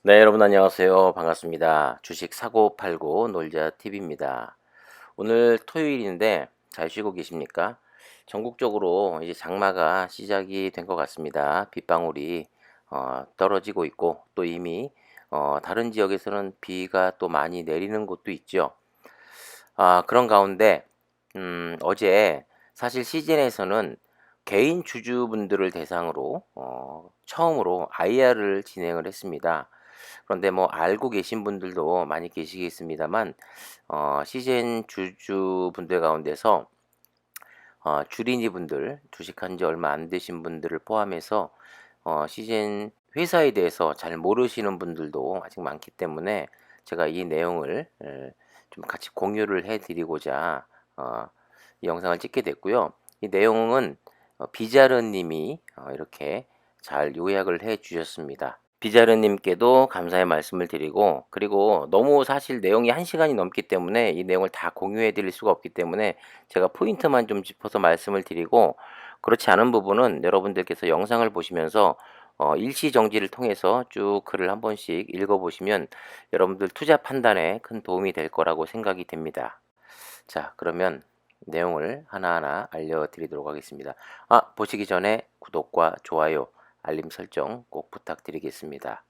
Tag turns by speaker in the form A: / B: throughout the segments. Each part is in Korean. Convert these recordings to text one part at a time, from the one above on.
A: 네, 여러분 안녕하세요. 반갑습니다. 주식 사고 팔고 놀자 TV입니다. 오늘 토요일인데 잘 쉬고 계십니까? 전국적으로 이제 장마가 시작이 된 것 같습니다. 빗방울이 떨어지고 있고 또 이미 다른 지역에서는 비가 또 많이 내리는 곳도 있죠. 그런 가운데 어제 사실 시즌에서는 개인 주주분들을 대상으로 처음으로 IR을 진행을 했습니다. 그런데 뭐 알고 계신 분들도 많이 계시겠습니다만 시즌 주주분들 가운데서 주린이 분들, 주식한 지 얼마 안 되신 분들을 포함해서 시즌 회사에 대해서 잘 모르시는 분들도 아직 많기 때문에 제가 이 내용을 좀 같이 공유를 해 드리고자 이 영상을 찍게 됐고요. 이 내용은 비자르 님이 이렇게 잘 요약을 해 주셨습니다. 비자르 님께도 감사의 말씀을 드리고, 그리고 너무 사실 내용이 1시간이 넘기 때문에 이 내용을 다 공유해 드릴 수가 없기 때문에 제가 포인트만 좀 짚어서 말씀을 드리고, 그렇지 않은 부분은 여러분들께서 영상을 보시면서 일시 정지를 통해서 쭉 글을 한 번씩 읽어 보시면 여러분들 투자 판단에 큰 도움이 될 거라고 생각이 됩니다. 자, 그러면 내용을 하나하나 알려드리도록 하겠습니다. 보시기 전에 구독과 좋아요, 알림 설정 꼭 부탁드리겠습니다.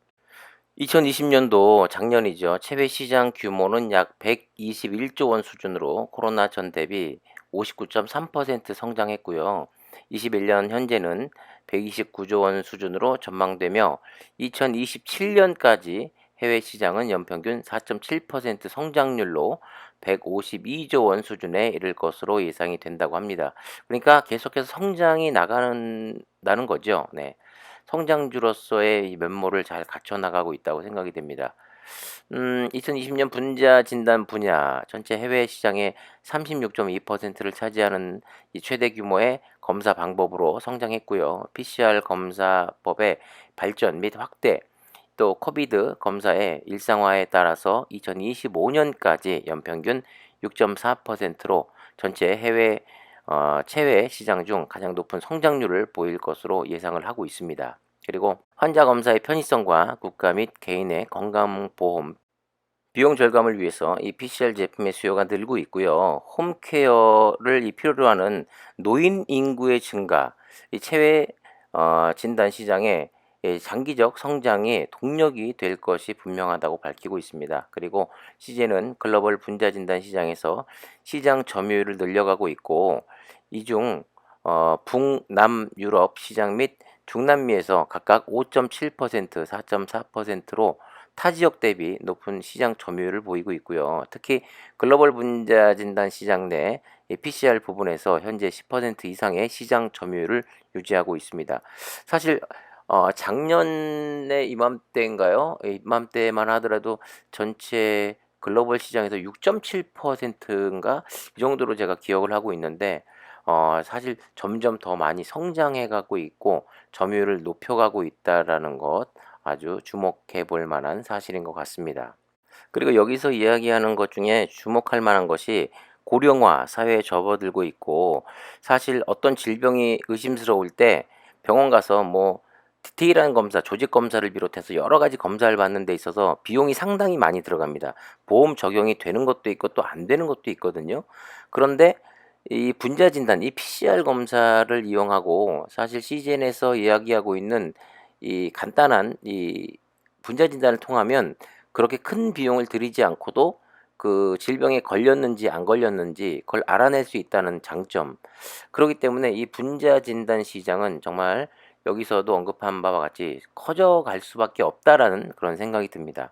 A: 2020년도 작년이죠. 체외 시장 규모는 약 121조 원 수준으로 코로나 전 대비 59.3% 성장했고요. 21년 현재는 129조 원 수준으로 전망되며 2027년까지 해외 시장은 연평균 4.7% 성장률로 152조 원 수준에 이를 것으로 예상이 된다고 합니다. 그러니까 계속해서 성장이 나는 거죠. 네. 성장주로서의 이 면모를 잘 갖춰 나가고 있다고 생각이 됩니다. 2020년 분자 진단 분야 전체 해외 시장의 36.2%를 차지하는 이 최대 규모의 검사 방법으로 성장했고요. PCR 검사법의 발전 및 확대, 또 코비드 검사의 일상화에 따라서 2025년까지 연평균 6.4%로 전체 해외 체외 시장 중 가장 높은 성장률을 보일 것으로 예상을 하고 있습니다. 그리고 환자 검사의 편의성과 국가 및 개인의 건강보험 비용 절감을 위해서 이 PCR 제품의 수요가 늘고 있고요. 홈케어를 필요로 하는 노인 인구의 증가, 이 체외 진단 시장의 장기적 성장의 동력이 될 것이 분명하다고 밝히고 있습니다. 그리고 CJ는 글로벌 분자 진단 시장에서 시장 점유율을 늘려가고 있고, 이중 북남유럽 시장 및 중남미에서 각각 5.7%, 4.4%로 타 지역 대비 높은 시장 점유율을 보이고 있고요. 특히 글로벌 분자 진단 시장 내 PCR 부분에서 현재 10% 이상의 시장 점유율을 유지하고 있습니다. 사실 작년에 이맘때인가요? 이맘때만 하더라도 전체 글로벌 시장에서 6.7%인가 이 정도로 제가 기억을 하고 있는데 사실 점점 더 많이 성장해 가고 있고 점유율을 높여가고 있다라는 것 아주 주목해 볼 만한 사실인 것 같습니다. 그리고 여기서 이야기하는 것 중에 주목할 만한 것이 고령화 사회에 접어들고 있고, 사실 어떤 질병이 의심스러울 때 병원 가서 뭐 디테일한 검사, 조직 검사를 비롯해서 여러 가지 검사를 받는 데 있어서 비용이 상당히 많이 들어갑니다. 보험 적용이 되는 것도 있고 또 안 되는 것도 있거든요. 그런데 이 분자 진단, 이 PCR 검사를 이용하고 사실 CGN에서 이야기하고 있는 이 간단한 이 분자 진단을 통하면 그렇게 큰 비용을 들이지 않고도 그 질병에 걸렸는지 안 걸렸는지 그걸 알아낼 수 있다는 장점. 그렇기 때문에 이 분자 진단 시장은 정말 여기서도 언급한 바와 같이 커져갈 수밖에 없다라는 그런 생각이 듭니다.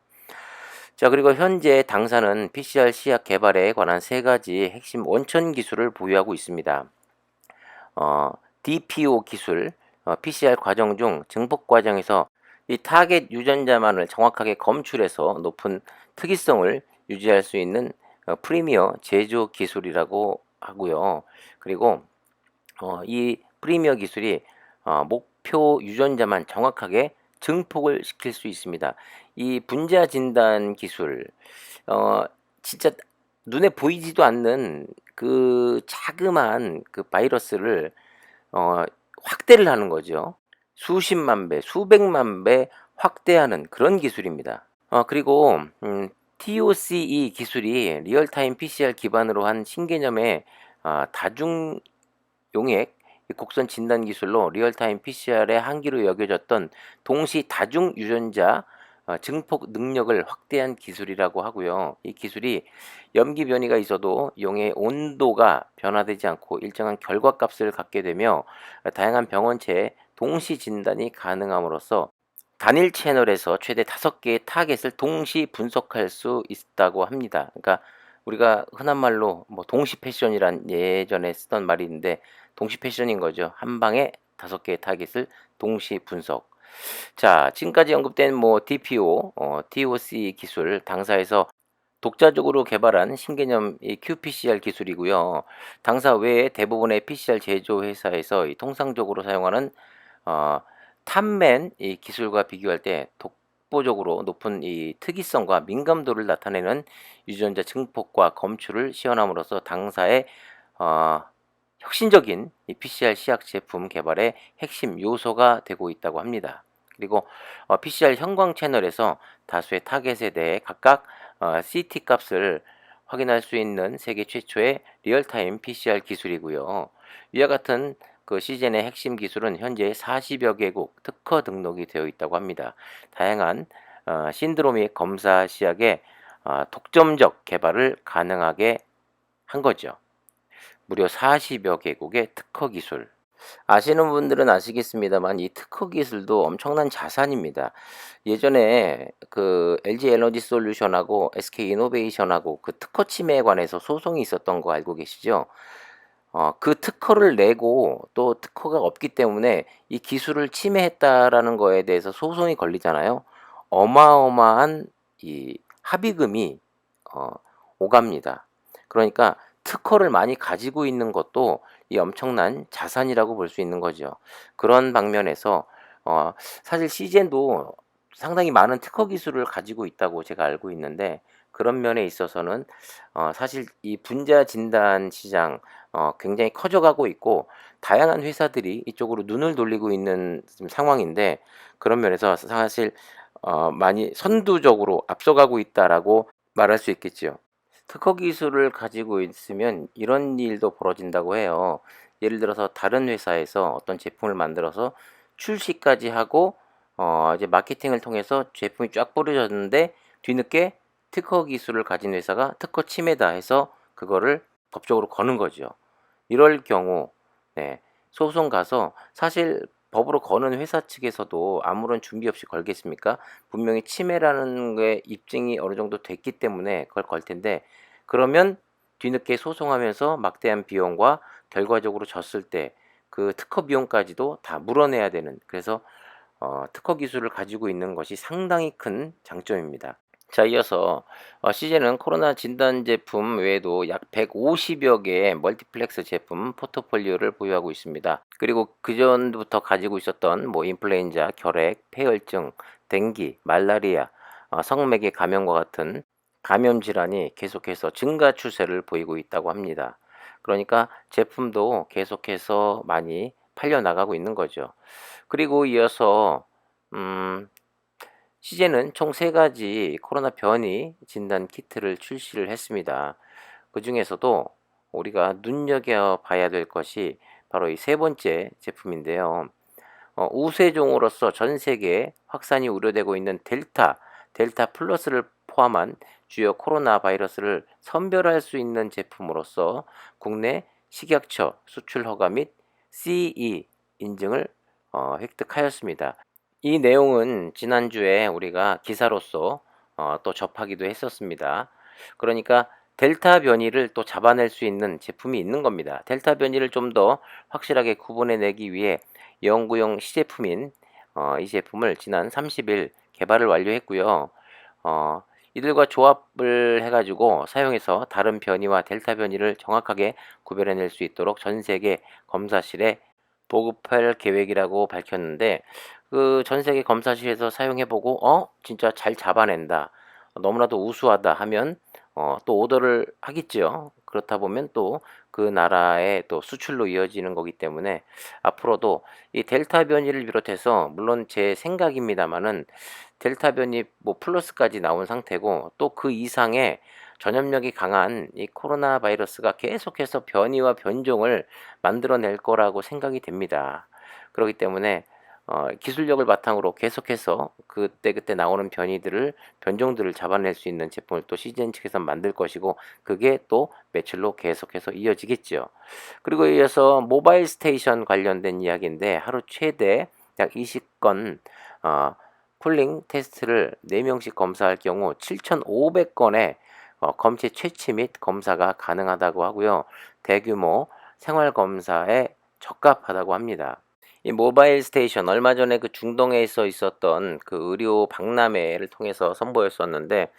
A: 자, 그리고 현재 당사는 PCR 시약 개발에 관한 3가지 핵심 원천 기술을 보유하고 있습니다. DPO 기술, PCR 과정 중 증폭 과정에서 이 타겟 유전자만을 정확하게 검출해서 높은 특이성을 유지할 수 있는 프리미어 제조 기술이라고 하고요. 그리고 이 프리미어 기술이 목표 유전자만 정확하게 증폭을 시킬 수 있습니다. 이 분자 진단 기술, 어, 진짜 눈에 보이지도 않는 그 자그마한 그 바이러스를 어, 확대를 하는 거죠. 수십만 배, 수백만 배 확대하는 그런 기술입니다. 그리고 TOCE 기술이 리얼타임 PCR 기반으로 한 신개념의 다중 용액 곡선 진단 기술로 리얼타임 PCR의 한계로 여겨졌던 동시 다중 유전자 증폭 능력을 확대한 기술이라고 하고요. 이 기술이 염기 변이가 있어도 용의 온도가 변화되지 않고 일정한 결과값을 갖게 되며 다양한 병원체의 동시 진단이 가능함으로써 단일 채널에서 최대 5개의 타겟을 동시 분석할 수 있다고 합니다. 그러니까 우리가 흔한 말로 뭐 동시 패션이란 예전에 쓰던 말이 있는데 동시 패션인 거죠. 한 방에 5개의 타겟을 동시 분석. 자, 지금까지 언급된 뭐 DPO, TOC 기술 당사에서 독자적으로 개발한 신개념 이 qPCR 기술이고요. 당사 외에 대부분의 PCR 제조 회사에서 이 통상적으로 사용하는 어, 탑맨 이 기술과 비교할 때 독보적으로 높은 이 특이성과 민감도를 나타내는 유전자 증폭과 검출을 시연함으로써 당사의 어, 혁신적인 이 PCR 시약 제품 개발의 핵심 요소가 되고 있다고 합니다. 그리고 PCR 형광 채널에서 다수의 타겟에 대해 각각 CT 값을 확인할 수 있는 세계 최초의 리얼타임 PCR 기술이고요. 이와 같은 그 시젠의 핵심 기술은 현재 40여 개국 특허 등록이 되어 있다고 합니다. 다양한 신드로믹 검사 시약의 독점적 개발을 가능하게 한 거죠. 무려 40여 개국의 특허 기술. 아시는 분들은 아시겠습니다만 이 특허 기술도 엄청난 자산입니다. 예전에 그 LG 에너지 솔루션하고 SK 이노베이션하고 그 특허 침해에 관해서 소송이 있었던 거 알고 계시죠? 그 특허를 내고 또 특허가 없기 때문에 이 기술을 침해했다라는 거에 대해서 소송이 걸리잖아요. 어마어마한 이 합의금이 어, 오갑니다. 그러니까 특허를 많이 가지고 있는 것도 이 엄청난 자산이라고 볼 수 있는 거죠. 그런 방면에서 사실 시젠도 상당히 많은 특허 기술을 가지고 있다고 제가 알고 있는데 그런 면에 있어서는 사실 이 분자 진단 시장 굉장히 커져가고 있고 다양한 회사들이 이쪽으로 눈을 돌리고 있는 지금 상황인데 그런 면에서 사실 많이 선두적으로 앞서가고 있다라고 말할 수 있겠지요. 특허 기술을 가지고 있으면 이런 일도 벌어진다고 해요. 예를 들어서 다른 회사에서 어떤 제품을 만들어서 출시까지 하고 이제 마케팅을 통해서 제품이 쫙 뿌려졌는데 뒤늦게 특허 기술을 가진 회사가 특허 침해다 해서 그거를 법적으로 거는 거죠. 이럴 경우 네, 소송 가서 사실 법으로 거는 회사 측에서도 아무런 준비 없이 걸겠습니까? 분명히 침해라는 게 입증이 어느 정도 됐기 때문에 그걸 걸 텐데 그러면 뒤늦게 소송하면서 막대한 비용과 결과적으로 졌을 때 그 특허 비용까지도 다 물어내야 되는 그래서 특허 기술을 가지고 있는 것이 상당히 큰 장점입니다. 자, 이어서 CJ는 코로나 진단 제품 외에도 약 150여 개의 멀티플렉스 제품 포트폴리오를 보유하고 있습니다. 그리고 그전부터 가지고 있었던 뭐 인플루엔자, 결핵, 폐혈증, 댕기, 말라리아, 성매개 감염과 같은 감염 질환이 계속해서 증가 추세를 보이고 있다고 합니다. 그러니까 제품도 계속해서 많이 팔려 나가고 있는 거죠. 그리고 이어서 시제는 총 3가지 코로나 변이 진단 키트를 출시를 했습니다. 그 중에서도 우리가 눈여겨봐야 될 것이 바로 이 3번째 제품인데요. 우세종으로서 전 세계에 확산이 우려되고 있는 델타 플러스를 포함한 주요 코로나 바이러스를 선별할 수 있는 제품으로서 국내 식약처 수출 허가 및 CE 인증을 획득하였습니다. 이 내용은 지난주에 우리가 기사로서 또 접하기도 했었습니다. 그러니까 델타 변이를 또 잡아낼 수 있는 제품이 있는 겁니다. 델타 변이를 좀 더 확실하게 구분해내기 위해 연구용 시제품인 이 제품을 지난 30일 개발을 완료했고요. 이들과 조합을 해가지고 사용해서 다른 변이와 델타 변이를 정확하게 구별해낼 수 있도록 전 세계 검사실에 보급할 계획이라고 밝혔는데 그 전 세계 검사실에서 사용해보고 진짜 잘 잡아낸다 너무나도 우수하다 하면 또 오더를 하겠죠. 그렇다 보면 또 그 나라의 또 수출로 이어지는 거기 때문에 앞으로도 이 델타 변이를 비롯해서 물론 제 생각입니다마는 델타 변이 뭐 플러스까지 나온 상태고 또 그 이상의 전염력이 강한 이 코로나 바이러스가 계속해서 변이와 변종을 만들어낼 거라고 생각이 됩니다. 그렇기 때문에 기술력을 바탕으로 계속해서 그때그때 나오는 변종들을 잡아낼 수 있는 제품을 또 CGN 측에서 만들 것이고 그게 또 매출로 계속해서 이어지겠죠. 그리고 이어서 모바일 스테이션 관련된 이야기인데 하루 최대 약 20건 쿨링 테스트를 4명씩 검사할 경우 7,500건의 검체 채취 및 검사가 가능하다고 하고요. 대규모 생활 검사에 적합하다고 합니다. 이 모바일 스테이션 얼마 전에 그 중동에 있었던 그 의료 박람회를 통해서 선보였었는데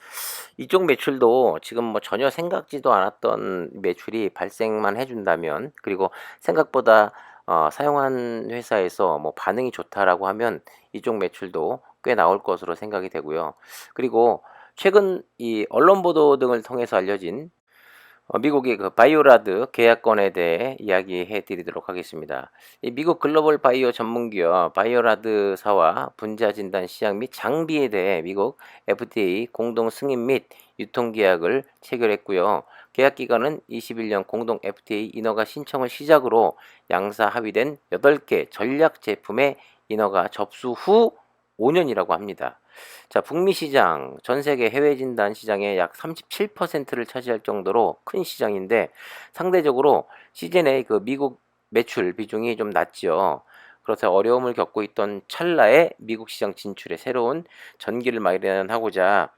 A: 이쪽 매출도 지금 뭐 전혀 생각지도 않았던 매출이 발생만 해준다면 그리고 생각보다 사용한 회사에서 뭐 반응이 좋다라고 하면 이쪽 매출도 꽤 나올 것으로 생각이 되고요. 그리고 최근 이 언론 보도 등을 통해서 알려진 미국의 그 바이오라드 계약건에 대해 이야기해 드리도록 하겠습니다. 이 미국 글로벌 바이오 전문기업 바이오라드사와 분자 진단 시약 및 장비에 대해 미국 FDA 공동 승인 및 유통 계약을 체결했고요. 계약 기간은 21년 공동 FDA 인허가 신청을 시작으로 양사 합의된 8개 전략 제품의 인허가 접수 후 5년이라고 합니다. 자, 북미 시장, 전 세계 해외 진단 시장의 약 37%를 차지할 정도로 큰 시장인데 상대적으로 시즌의 그 미국 매출 비중이 좀 낮지요. 그래서 어려움을 겪고 있던 찰나에 미국 시장 진출에 새로운 전기를 마련하고자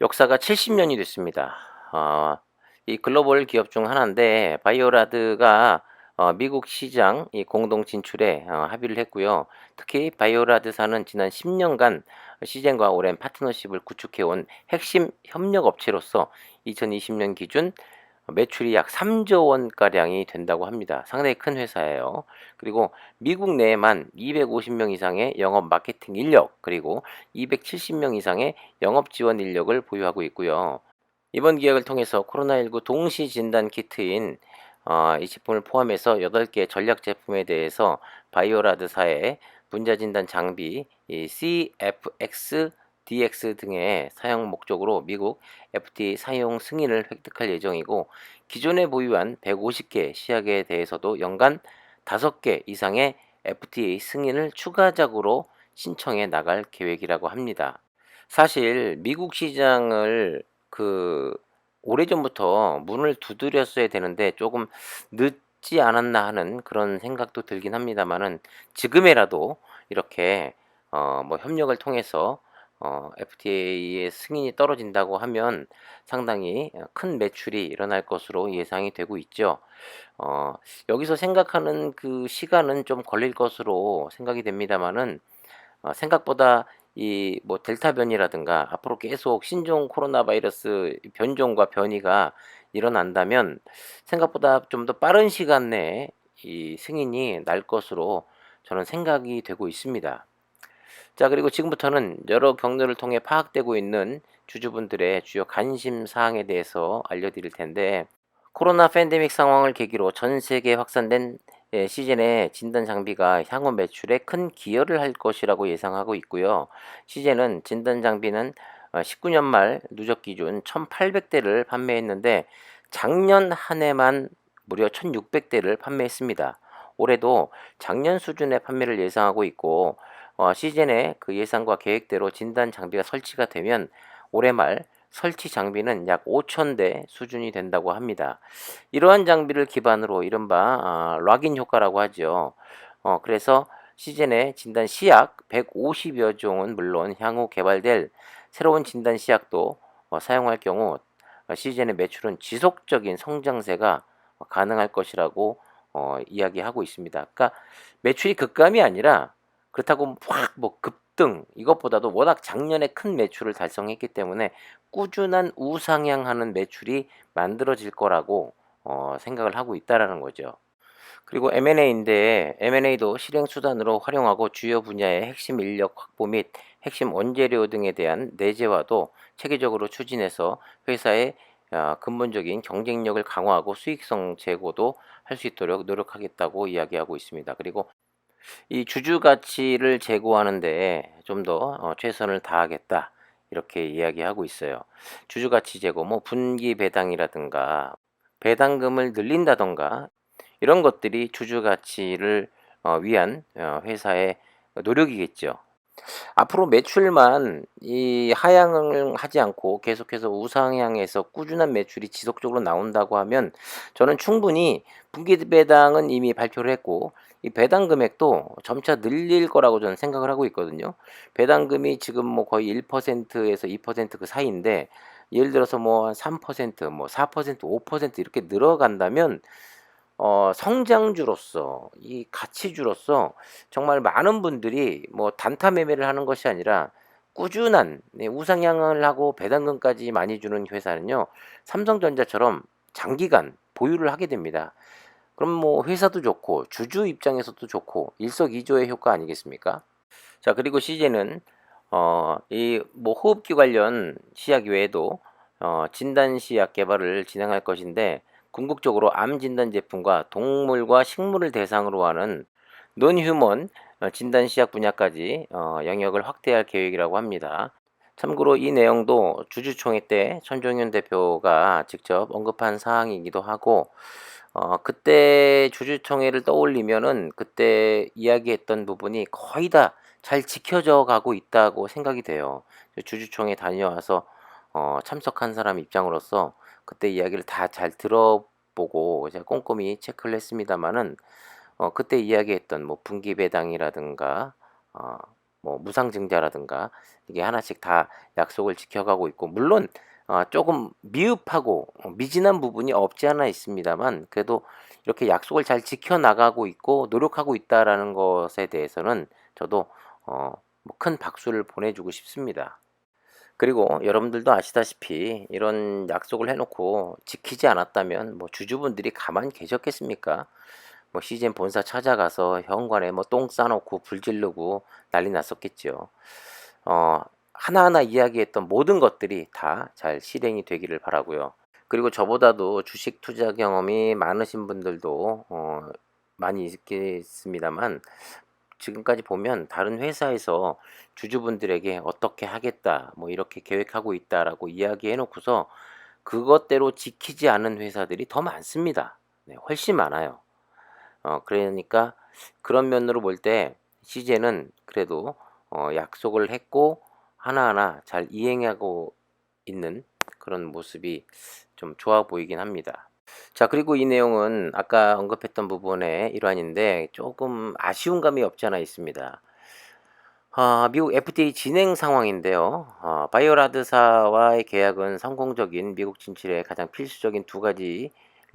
A: 역사가 70년이 됐습니다. 이 글로벌 기업 중 하나인데 바이오라드가 미국 시장 이 공동 진출에 합의를 했고요. 특히 바이오라드사는 지난 10년간 시젠과 오랜 파트너십을 구축해온 핵심 협력 업체로서 2020년 기준 매출이 약 3조 원가량이 된다고 합니다. 상당히 큰 회사예요. 그리고 미국 내에만 250명 이상의 영업 마케팅 인력, 그리고 270명 이상의 영업 지원 인력을 보유하고 있고요. 이번 기획을 통해서 코로나19 동시 진단 키트인 이 제품을 포함해서 8개 전략 제품에 대해서 바이오라드사의 분자 진단 장비 이 CFX DX 등의 사용 목적으로 미국 FDA 사용 승인을 획득할 예정이고 기존에 보유한 150개 시약에 대해서도 연간 5개 이상의 FDA 승인을 추가적으로 신청해 나갈 계획이라고 합니다. 사실 미국 시장을 그 오래전부터 문을 두드렸어야 되는데 조금 늦지 않았나 하는 그런 생각도 들긴 합니다만은 지금이라도 이렇게 뭐 협력을 통해서 FTA의 승인이 떨어진다고 하면 상당히 큰 매출이 일어날 것으로 예상이 되고 있죠. 어, 여기서 생각하는 그 시간은 좀 걸릴 것으로 생각이 됩니다만은 생각보다 이 뭐 델타 변이라든가 앞으로 계속 신종 코로나 바이러스 변종과 변이가 일어난다면 생각보다 좀 더 빠른 시간 내에 이 승인이 날 것으로 저는 생각이 되고 있습니다. 자, 그리고 지금부터는 여러 경로를 통해 파악되고 있는 주주분들의 주요 관심 사항에 대해서 알려드릴 텐데 코로나 팬데믹 상황을 계기로 전 세계에 확산된 시젠의 진단 장비가 향후 매출에 큰 기여를 할 것이라고 예상하고 있고요. 시젠은 진단 장비는 19년 말 누적 기준 1,800대를 판매했는데 작년 한 해만 무려 1,600대를 판매했습니다. 올해도 작년 수준의 판매를 예상하고 있고 시즌의 그 예상과 계획대로 진단 장비가 설치가 되면 올해 말 설치 장비는 약 5,000대 수준이 된다고 합니다. 이러한 장비를 기반으로 이른바 락인 효과라고 하죠. 그래서 시즌의 진단 시약 150여 종은 물론 향후 개발될 새로운 진단 시약도 사용할 경우 시즌의 매출은 지속적인 성장세가 가능할 것이라고 이야기하고 있습니다. 그러니까 매출이 급감이 아니라 그렇다고 확 뭐 급등 이것보다도 워낙 작년에 큰 매출을 달성했기 때문에 꾸준한 우상향하는 매출이 만들어질 거라고 생각을 하고 있다라는 거죠. 그리고 M&A인데 M&A도 실행 수단으로 활용하고 주요 분야의 핵심 인력 확보 및 핵심 원재료 등에 대한 내재화도 체계적으로 추진해서 회사의 근본적인 경쟁력을 강화하고 수익성 제고도 할 수 있도록 노력하겠다고 이야기하고 있습니다. 그리고 이 주주 가치를 제고하는 데 좀 더 최선을 다하겠다 이렇게 이야기하고 있어요. 주주 가치 제고 뭐 분기 배당이라든가 배당금을 늘린다든가 이런 것들이 주주 가치를 위한 회사의 노력이겠죠. 앞으로 매출만 이 하향을 하지 않고 계속해서 우상향해서 꾸준한 매출이 지속적으로 나온다고 하면 저는 충분히 분기 배당은 이미 발표를 했고 이 배당 금액도 점차 늘릴 거라고 저는 생각을 하고 있거든요. 배당금이 지금 뭐 거의 1%에서 2% 그 사이인데 예를 들어서 뭐 3%, 뭐 4%, 5% 이렇게 늘어간다면 성장주로서 이 가치주로서 정말 많은 분들이 뭐 단타 매매를 하는 것이 아니라 꾸준한 우상향을 하고 배당금까지 많이 주는 회사는요. 삼성전자처럼 장기간 보유를 하게 됩니다. 그럼 뭐 회사도 좋고 주주 입장에서도 좋고 일석이조의 효과 아니겠습니까? 자, 그리고 CJ는 이 뭐 호흡기 관련 시약 외에도 진단 시약 개발을 진행할 것인데 궁극적으로 암 진단 제품과 동물과 식물을 대상으로 하는 논휴먼 진단 시약 분야까지 영역을 확대할 계획이라고 합니다. 참고로 이 내용도 주주총회 때 천종윤 대표가 직접 언급한 사항이기도 하고 그때 주주총회를 떠올리면은 그때 이야기했던 부분이 거의 다 잘 지켜져 가고 있다고 생각이 돼요. 주주총회 다녀와서 참석한 사람 입장으로서 그때 이야기를 다 잘 들어보고 제가 꼼꼼히 체크를 했습니다마는 그때 이야기했던 뭐 분기 배당이라든가 어 뭐 무상증자라든가 이게 하나씩 다 약속을 지켜가고 있고 물론 조금 미흡하고 미진한 부분이 없지 않아 있습니다만 그래도 이렇게 약속을 잘 지켜 나가고 있고 노력하고 있다라는 것에 대해서는 저도 뭐 큰 박수를 보내주고 싶습니다. 그리고 여러분들도 아시다시피 이런 약속을 해놓고 지키지 않았다면 뭐 주주분들이 가만히 계셨겠습니까? 뭐 시즌 본사 찾아가서 현관에 뭐 똥 싸놓고 불 지르고 난리 났었겠죠. 하나하나 이야기했던 모든 것들이 다 잘 실행이 되기를 바라고요. 그리고 저보다도 주식 투자 경험이 많으신 분들도 많이 있겠습니다만 지금까지 보면 다른 회사에서 주주분들에게 어떻게 하겠다, 뭐 이렇게 계획하고 있다라고 이야기해 놓고서 그것대로 지키지 않은 회사들이 더 많습니다. 네, 훨씬 많아요. 그러니까 그런 면으로 볼 때 CJ는 그래도 약속을 했고 하나하나 잘 이행하고 있는 그런 모습이 좀 좋아 보이긴 합니다. 자, 그리고 이 내용은 아까 언급했던 부분의 일환인데 조금 아쉬운 감이 없지 않아 있습니다. 미국 FDA 진행 상황인데요. 바이오라드사와의 계약은 성공적인 미국 진출에 가장 필수적인 두 가지를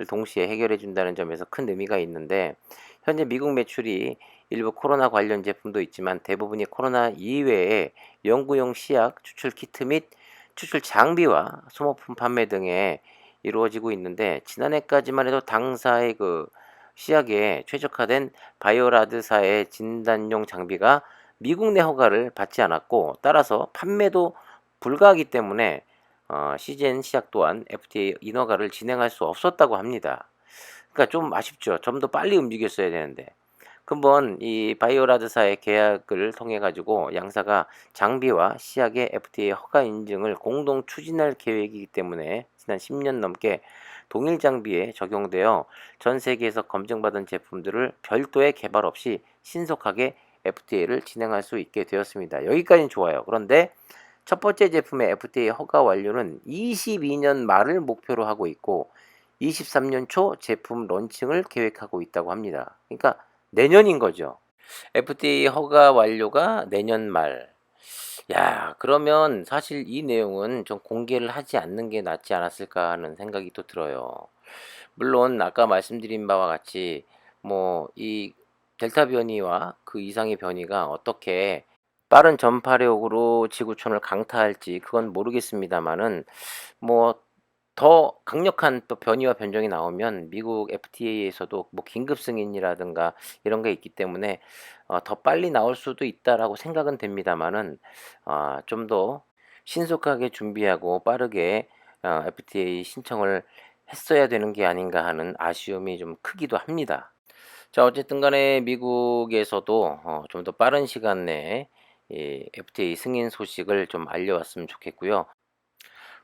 A: 동시에 해결해 준다는 점에서 큰 의미가 있는데 현재 미국 매출이 일부 코로나 관련 제품도 있지만 대부분이 코로나 이외에 연구용 시약, 추출 키트 및 추출 장비와 소모품 판매 등에 이루어지고 있는데 지난해까지만 해도 당사의 그 시약에 최적화된 바이오라드사의 진단용 장비가 미국 내 허가를 받지 않았고 따라서 판매도 불가하기 때문에 시젠 시약 또한 FDA 인허가를 진행할 수 없었다고 합니다. 그러니까 좀 아쉽죠. 좀 더 빨리 움직였어야 되는데. 근본 이 바이오라드사의 계약을 통해 가지고 양사가 장비와 시약의 FDA 허가 인증을 공동 추진할 계획이기 때문에 지난 10년 넘게 동일 장비에 적용되어 전 세계에서 검증받은 제품들을 별도의 개발 없이 신속하게 FTA를 진행할 수 있게 되었습니다. 여기까지는 좋아요. 그런데 첫 번째 제품의 FDA 허가 완료는 22년 말을 목표로 하고 있고 23년 초 제품 론칭을 계획하고 있다고 합니다. 그러니까 내년인 거죠. FDA 허가 완료가 내년 말. 야, 그러면 사실 이 내용은 좀 공개를 하지 않는 게 낫지 않았을까 하는 생각이 또 들어요. 물론 아까 말씀드린 바와 같이 뭐 이 델타 변이와 그 이상의 변이가 어떻게 빠른 전파력으로 지구촌을 강타할지 그건 모르겠습니다만은 뭐 더 강력한 또 변이와 변종이 나오면 미국 FDA에서도 뭐 긴급 승인이라든가 이런 게 있기 때문에 더 빨리 나올 수도 있다라고 생각은 됩니다만은 좀 더 신속하게 준비하고 빠르게 FTA 신청을 했어야 되는 게 아닌가 하는 아쉬움이 좀 크기도 합니다. 자, 어쨌든 간에 미국에서도 좀 더 빠른 시간 내에 이 FTA 승인 소식을 좀 알려왔으면 좋겠고요.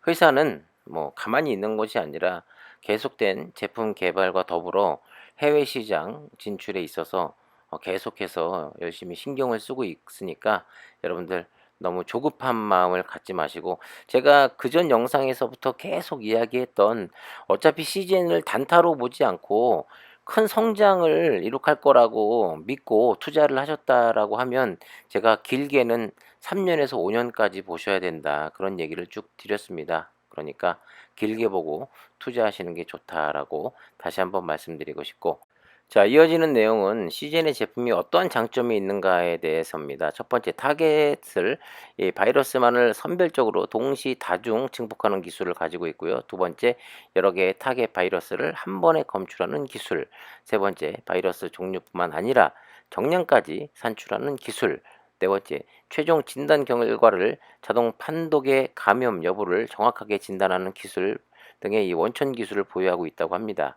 A: 회사는 뭐 가만히 있는 것이 아니라 계속된 제품 개발과 더불어 해외 시장 진출에 있어서 계속해서 열심히 신경을 쓰고 있으니까 여러분들 너무 조급한 마음을 갖지 마시고, 제가 그전 영상에서부터 계속 이야기했던, 어차피 CGN을 단타로 보지 않고 큰 성장을 이룩할 거라고 믿고 투자를 하셨다라고 하면 제가 길게는 3년에서 5년까지 보셔야 된다, 그런 얘기를 쭉 드렸습니다. 그러니까 길게 보고 투자하시는 게 좋다라고 다시 한번 말씀드리고 싶고, 자, 이어지는 내용은 CGN의 제품이 어떠한 장점이 있는가에 대해서입니다. 첫 번째, 타겟을 이 바이러스만을 선별적으로 동시 다중 증폭하는 기술을 가지고 있고요. 두 번째, 여러 개의 타겟 바이러스를 한 번에 검출하는 기술. 세 번째, 바이러스 종류뿐만 아니라 정량까지 산출하는 기술. 네 번째, 최종 진단 결과를 자동 판독의 감염 여부를 정확하게 진단하는 기술 등의 이 원천 기술을 보유하고 있다고 합니다.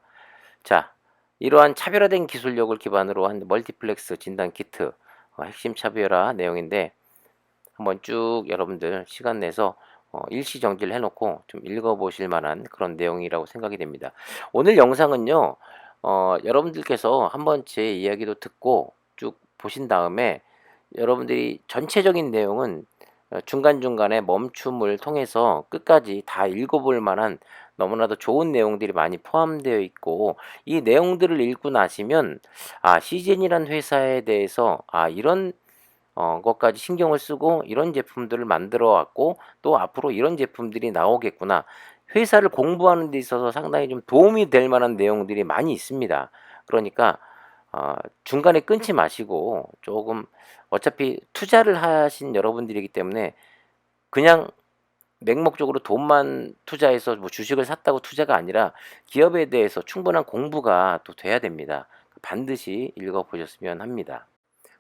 A: 자, 이러한 차별화된 기술력을 기반으로 한 멀티플렉스 진단 키트, 핵심 차별화 내용인데, 한번 쭉 여러분들 시간 내서 일시 정지를 해놓고 좀 읽어보실 만한 그런 내용이라고 생각이 됩니다. 오늘 영상은요, 여러분들께서 한번 제 이야기도 듣고 쭉 보신 다음에 여러분들이 전체적인 내용은 중간중간에 멈춤을 통해서 끝까지 다 읽어볼 만한 너무나도 좋은 내용들이 많이 포함되어 있고, 이 내용들을 읽고 나시면 CGN이란 회사에 대해서 이런 것까지 신경을 쓰고 이런 제품들을 만들어 왔고 또 앞으로 이런 제품들이 나오겠구나, 회사를 공부하는 데 있어서 상당히 좀 도움이 될 만한 내용들이 많이 있습니다. 그러니까 중간에 끊지 마시고, 조금 어차피 투자를 하신 여러분들이기 때문에 그냥 맹목적으로 돈만 투자해서 뭐 주식을 샀다고 투자가 아니라 기업에 대해서 충분한 공부가 또 돼야 됩니다. 반드시 읽어보셨으면 합니다.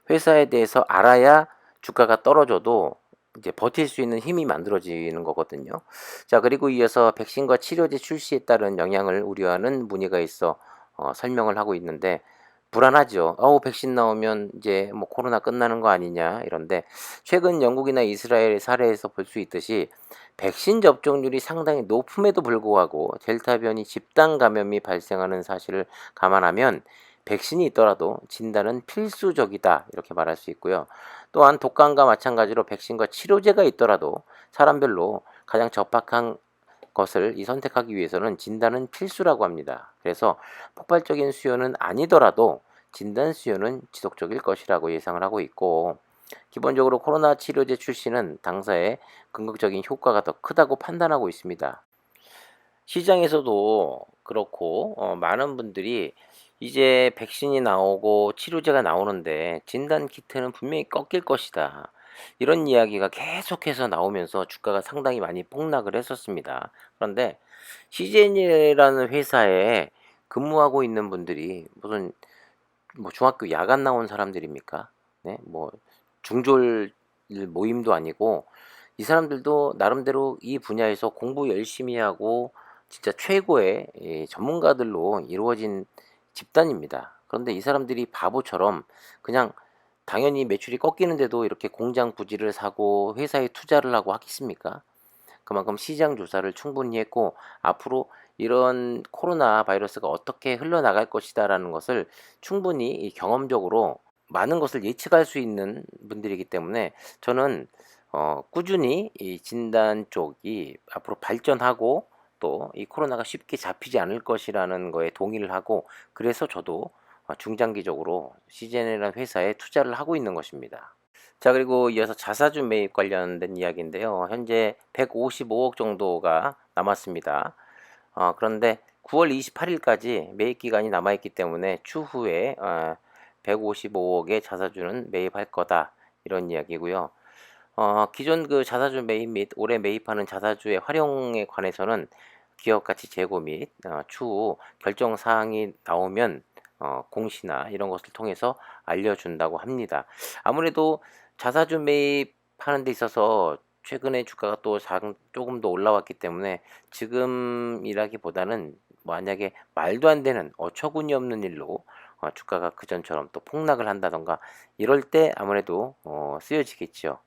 A: 회사에 대해서 알아야 주가가 떨어져도 이제 버틸 수 있는 힘이 만들어지는 거거든요. 자, 그리고 이어서 백신과 치료제 출시에 따른 영향을 우려하는 문의가 있어 설명을 하고 있는데, 불안하죠. 백신 나오면 이제 뭐 코로나 끝나는 거 아니냐 이런데, 최근 영국이나 이스라엘 사례에서 볼 수 있듯이 백신 접종률이 상당히 높음에도 불구하고 델타 변이 집단 감염이 발생하는 사실을 감안하면 백신이 있더라도 진단은 필수적이다, 이렇게 말할 수 있고요. 또한 독감과 마찬가지로 백신과 치료제가 있더라도 사람별로 가장 적합한 것을 선택하기 위해서는 진단은 필수라고 합니다. 그래서 폭발적인 수요는 아니더라도 진단 수요는 지속적일 것이라고 예상을 하고 있고, 기본적으로 코로나 치료제 출시는 당사의 긍정적인 효과가 더 크다고 판단하고 있습니다. 시장에서도 그렇고 많은 분들이 이제 백신이 나오고 치료제가 나오는데 진단 키트는 분명히 꺾일 것이다, 이런 이야기가 계속해서 나오면서 주가가 상당히 많이 폭락을 했었습니다. 그런데 CGN이라는 회사에 근무하고 있는 분들이 무슨 뭐 중학교 야간 나온 사람들입니까? 네, 뭐 중졸 모임도 아니고, 이 사람들도 나름대로 이 분야에서 공부 열심히 하고 진짜 최고의 전문가들로 이루어진 집단입니다. 그런데 이 사람들이 바보처럼 그냥 당연히 매출이 꺾이는데도 이렇게 공장 부지를 사고 회사에 투자를 하고 하겠습니까? 그만큼 시장 조사를 충분히 했고 앞으로 이런 코로나 바이러스가 어떻게 흘러나갈 것이다라는 것을 충분히 경험적으로 많은 것을 예측할 수 있는 분들이기 때문에, 저는 꾸준히 이 진단 쪽이 앞으로 발전하고 또 이 코로나가 쉽게 잡히지 않을 것이라는 거에 동의를 하고, 그래서 저도 중장기적으로 CGN이라는 회사에 투자를 하고 있는 것입니다. 자, 그리고 이어서 자사주 매입 관련된 이야기인데요. 현재 155억 정도가 남았습니다. 그런데 9월 28일까지 매입 기간이 남아있기 때문에 추후에 155억의 자사주는 매입할 거다, 이런 이야기고요. 기존 그 자사주 매입 및 올해 매입하는 자사주의 활용에 관해서는 기업 가치 재고 및 추후 결정 사항이 나오면 공시나 이런 것을 통해서 알려준다고 합니다. 아무래도 자사주 매입하는 데 있어서 최근에 주가가 또 조금 더 올라왔기 때문에 지금이라기보다는 만약에 말도 안 되는 어처구니 없는 일로 주가가 그전처럼 또 폭락을 한다던가 이럴 때 아무래도 쓰여지겠죠.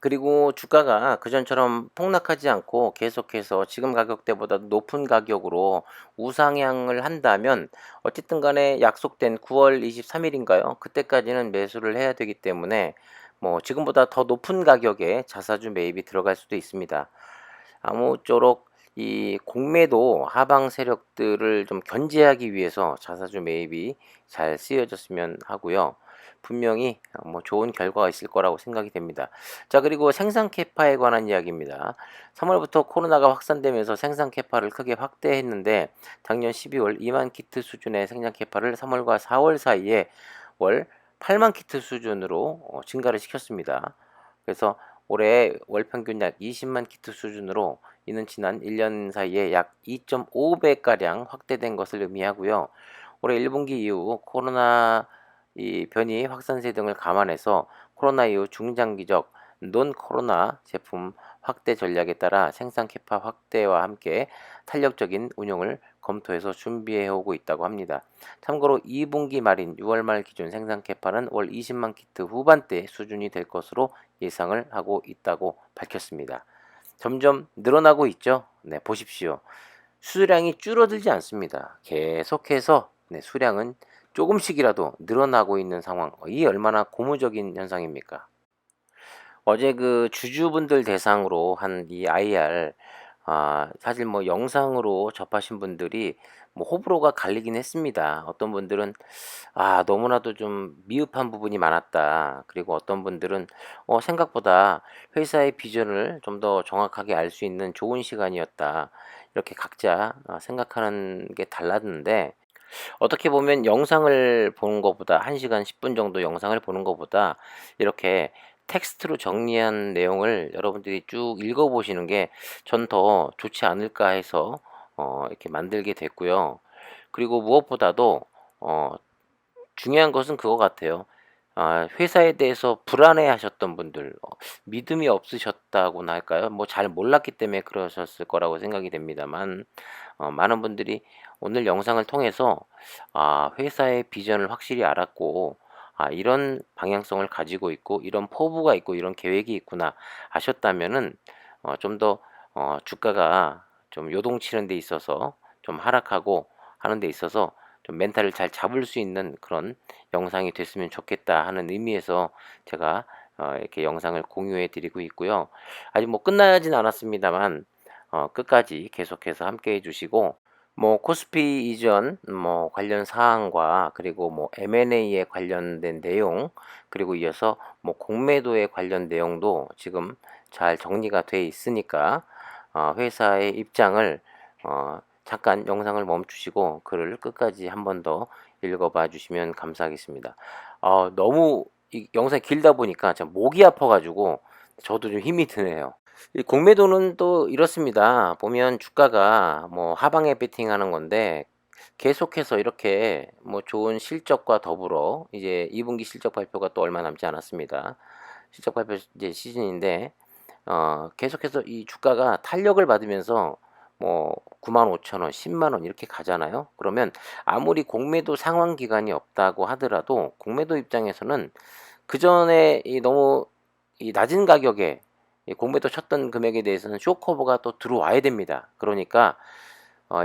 A: 그리고 주가가 그전처럼 폭락하지 않고 계속해서 지금 가격대보다 높은 가격으로 우상향을 한다면 어쨌든 간에 약속된 9월 23일인가요? 그때까지는 매수를 해야 되기 때문에 뭐 지금보다 더 높은 가격에 자사주 매입이 들어갈 수도 있습니다. 아무쪼록 이 공매도 하방 세력들을 좀 견제하기 위해서 자사주 매입이 잘 쓰여졌으면 하고요. 분명히 뭐 좋은 결과가 있을 거라고 생각이 됩니다. 자, 그리고 생산 캐파에 관한 이야기입니다. 3월부터 코로나가 확산되면서 생산 캐파를 크게 확대했는데 작년 12월 2만 키트 수준의 생산 캐파를 3월과 4월 사이에 월 8만 키트 수준으로 증가를 시켰습니다. 그래서 올해 월 평균 약 20만 키트 수준으로 이는 지난 1년 사이에 약 2.5배가량 확대된 것을 의미하고요. 올해 1분기 이후 코로나 변이 확산세 등을 감안해서 코로나 이후 중장기적 논 코로나 제품 확대 전략에 따라 생산 캐파 확대와 함께 탄력적인 운용을 검토해서 준비해 오고 있다고 합니다. 참고로 2분기 말인 6월 말 기준 생산 캐파는 월 20만 키트 후반대 수준이 될 것으로 예상을 하고 있다고 밝혔습니다. 점점 늘어나고 있죠. 네, 보십시오. 수량이 줄어들지 않습니다. 계속해서 수량은 조금씩이라도 늘어나고 있는 상황. 이 얼마나 고무적인 현상입니까? 어제 그 주주분들 대상으로 한 이 IR, 사실 뭐 영상으로 접하신 분들이 뭐 호불호가 갈리긴 했습니다. 어떤 분들은 너무나도 좀 미흡한 부분이 많았다. 그리고 어떤 분들은 생각보다 회사의 비전을 좀 더 정확하게 알 수 있는 좋은 시간이었다. 이렇게 각자 생각하는 게 달랐는데, 어떻게 보면 영상을 보는 것보다 1시간 10분 정도 영상을 보는 것보다 이렇게 텍스트로 정리한 내용을 여러분들이 쭉 읽어보시는 게 전 더 좋지 않을까 해서 이렇게 만들게 됐고요. 그리고 무엇보다도 어, 중요한 것은 그거 같아요. 회사에 대해서 불안해하셨던 분들, 믿음이 없으셨다고나 할까요? 뭐 잘 몰랐기 때문에 그러셨을 거라고 생각이 됩니다만, 많은 분들이 오늘 영상을 통해서 회사의 비전을 확실히 알았고, 이런 방향성을 가지고 있고, 이런 포부가 있고, 이런 계획이 있구나 하셨다면은 좀 더 주가가 좀 요동치는 데 있어서 좀 하락하고 하는 데 있어서 좀 멘탈을 잘 잡을 수 있는 그런 영상이 됐으면 좋겠다 하는 의미에서 제가 이렇게 영상을 공유해 드리고 있고요. 아직 뭐 끝나진 않았습니다만 끝까지 계속해서 함께 해주시고, 뭐 코스피 이전 뭐 관련 사항과 그리고 뭐 M&A에 관련된 내용, 그리고 이어서 뭐 공매도에 관련 내용도 지금 잘 정리가 돼 있으니까 회사의 입장을 잠깐 영상을 멈추시고 글을 끝까지 한 번 더 읽어봐 주시면 감사하겠습니다. 너무 이 영상이 길다 보니까 참 목이 아파가지고 저도 좀 힘이 드네요. 이 공매도는 또 이렇습니다. 보면 주가가 뭐 하방에 베팅하는 건데 계속해서 이렇게 뭐 좋은 실적과 더불어 이제 2분기 실적 발표가 또 얼마 남지 않았습니다. 실적 발표 이제 시즌인데 계속해서 이 주가가 탄력을 받으면서 뭐 95,000원, 10만 원 이렇게 가잖아요. 그러면 아무리 공매도 상환 기간이 없다고 하더라도 공매도 입장에서는 그전에 이 너무 이 낮은 가격에 이 공매도 쳤던 금액에 대해서는 쇼커버가 또 들어와야 됩니다. 그러니까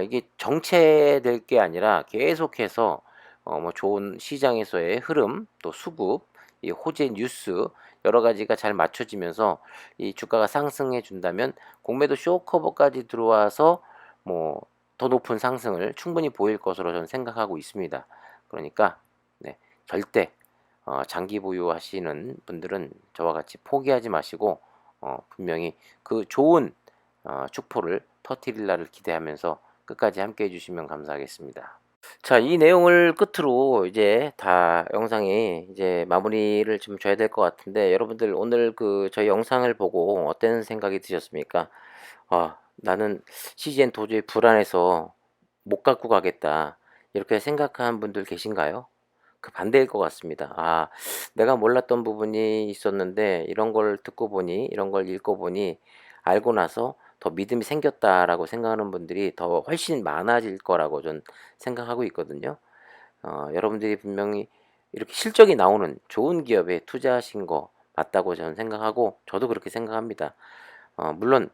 A: 이게 정체될 게 아니라 계속해서 뭐 좋은 시장에서의 흐름, 또 수급, 이 호재 뉴스 여러 가지가 잘 맞춰지면서 이 주가가 상승해 준다면 공매도 쇼커버까지 들어와서 뭐 더 높은 상승을 충분히 보일 것으로 저는 생각하고 있습니다. 그러니까 네, 절대 장기 보유하시는 분들은 저와 같이 포기하지 마시고 분명히 그 좋은 축포를 터뜨릴 날을 기대하면서 끝까지 함께 해주시면 감사하겠습니다. 자, 이 내용을 끝으로 이제 다 영상이 이제 마무리를 좀 줘야 될 것 같은데, 여러분들 오늘 그 저희 영상을 보고 어떤 생각이 드셨습니까? 나는 CGN 도저히 불안해서 못 갖고 가겠다, 이렇게 생각하는 분들 계신가요? 그 반대일 것 같습니다. 아, 내가 몰랐던 부분이 있었는데 이런 걸 듣고 보니, 이런 걸 읽고 보니, 알고 나서 더 믿음이 생겼다라고 생각하는 분들이 더 훨씬 많아질 거라고 전 생각하고 있거든요. 여러분들이 분명히 이렇게 실적이 나오는 좋은 기업에 투자하신 거 맞다고 저는 생각하고, 저도 그렇게 생각합니다. 물론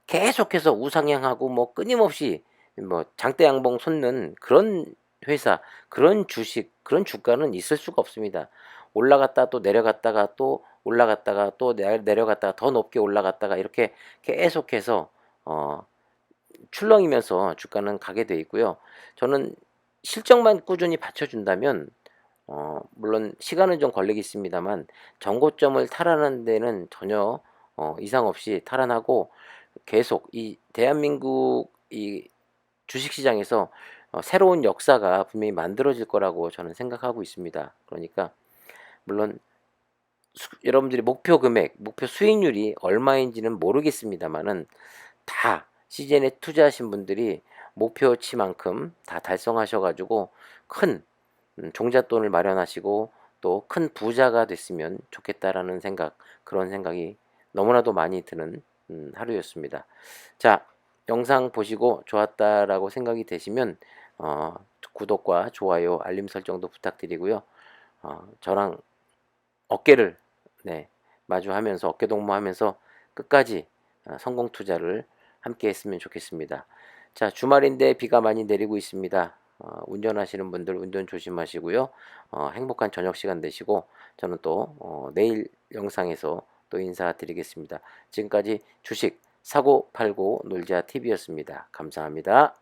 A: 계속해서 우상향하고 뭐 끊임없이 뭐 장대양봉 솟는 그런 회사, 그런 주식, 그런 주가는 있을 수가 없습니다. 올라갔다 또 내려갔다가 또 올라갔다가 또 내려갔다가 더 높게 올라갔다가 이렇게 계속해서 어 출렁이면서 주가는 가게 돼 있고요. 저는 실적만 꾸준히 받쳐준다면, 물론 시간은 좀 걸리겠습니다만 정고점을 탈환하는 데는 전혀 이상 없이 탈환하고, 계속 이 대한민국 이 주식시장에서 새로운 역사가 분명히 만들어질 거라고 저는 생각하고 있습니다. 그러니까 물론 여러분들이 목표 금액, 목표 수익률이 얼마인지는 모르겠습니다만은, 다 시즌에 투자하신 분들이 목표치만큼 다 달성하셔 가지고 큰 종잣돈을 마련하시고 또 큰 부자가 됐으면 좋겠다라는 생각, 그런 생각이 너무나도 많이 드는 하루였습니다. 자, 영상 보시고 좋았다라고 생각이 되시면 구독과 좋아요, 알림 설정도 부탁드리고요. 저랑 어깨를, 네, 마주하면서 어깨 동무하면서 끝까지 성공 투자를 함께 했으면 좋겠습니다. 자, 주말인데 비가 많이 내리고 있습니다. 운전하시는 분들 운전 조심하시고요. 행복한 저녁 시간 되시고, 저는 또 내일 영상에서 또 인사드리겠습니다. 지금까지 주식 사고 팔고 놀자 TV였습니다. 감사합니다.